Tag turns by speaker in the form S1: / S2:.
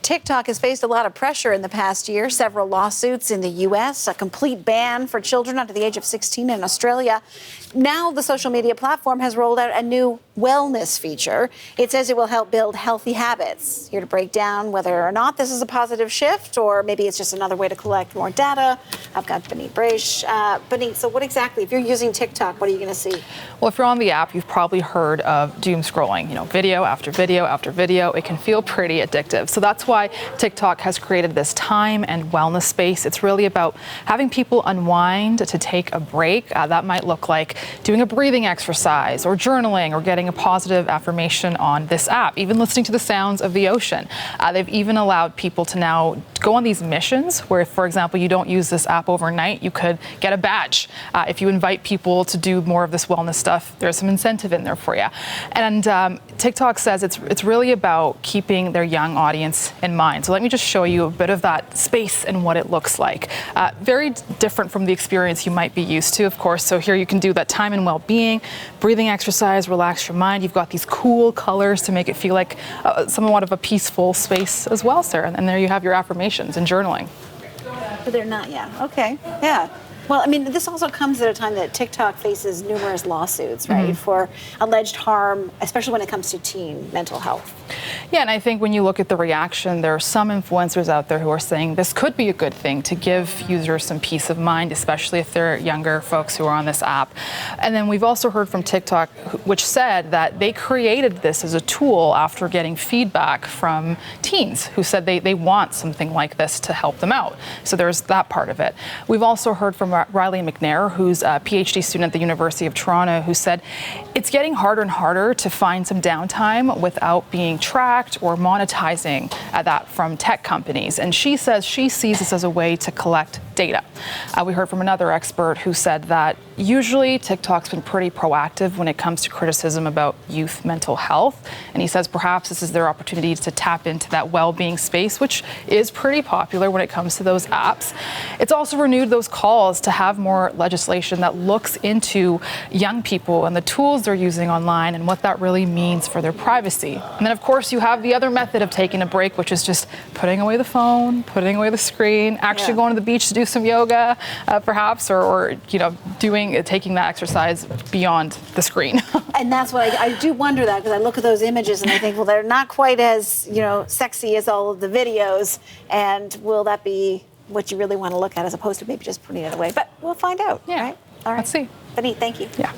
S1: TikTok has faced a lot of pressure in the past year. Several lawsuits in the U.S., a complete ban for children under the age of 16 in Australia. Now the social media platform has rolled out a new wellness feature. It says it will help build healthy habits. Here to break down whether or not this is a positive shift or maybe it's just another way to collect more data, I've got Benit Braish. Benit, so what exactly, if you're using TikTok, what are you going to see?
S2: Well, if you're on the app, you've probably heard of doom scrolling, video after video after video. It can feel pretty addictive. So that's why TikTok has created this time and wellness space. It's really about having people unwind to take a break. That might look like doing a breathing exercise or journaling or getting a positive affirmation on this app, even listening to the sounds of the ocean. They've even allowed people to now go on these missions where, for example, you don't use this app overnight, you could get a badge. If you invite people to do more of this wellness stuff, there's some incentive in there for you. And TikTok says it's really about keeping their young audience in mind. So let me just show you a bit of that space and what it looks like. Very different from the experience you might be used to, of course. So here you can do that time and well-being, breathing exercise, relax your mind. You've got these cool colors to make it feel like somewhat of a peaceful space as well, Sarah. And there you have your affirmations and journaling.
S1: But they're not yet. Okay. Yeah. Well, I mean, this also comes at a time that TikTok faces numerous lawsuits, right, for alleged harm, especially when it comes to teen mental health.
S2: Yeah, and I think when you look at the reaction, there are some influencers out there who are saying this could be a good thing to give users some peace of mind, especially if they're younger folks who are on this app. And then we've also heard from TikTok, which said that they created this as a tool after getting feedback from teens who said they want something like this to help them out. So there's that part of it. We've also heard from Riley McNair, who's a PhD student at the University of Toronto, who said it's getting harder and harder to find some downtime without being tracked or monetizing that from tech companies. And she says she sees this as a way to collect data. We heard from another expert who said that usually TikTok's been pretty proactive when it comes to criticism about youth mental health. And he says perhaps this is their opportunity to tap into that well-being space, which is pretty popular when it comes to those apps. It's also renewed those calls to have more legislation that looks into young people and the tools they're using online and what that really means for their privacy. And then, of course, you have the other method of taking a break, which is just putting away the phone, putting away the screen, actually going to the beach to do some yoga, perhaps, or taking that exercise beyond the screen.
S1: And that's what I do wonder that, because I look at those images and I think, well, they're not quite as, sexy as all of the videos. And will that be what you really want to look at as opposed to maybe just putting it away? But we'll find out.
S2: Yeah.
S1: Right? All right.
S2: Let's see.
S1: Benit, thank you.
S2: Yeah.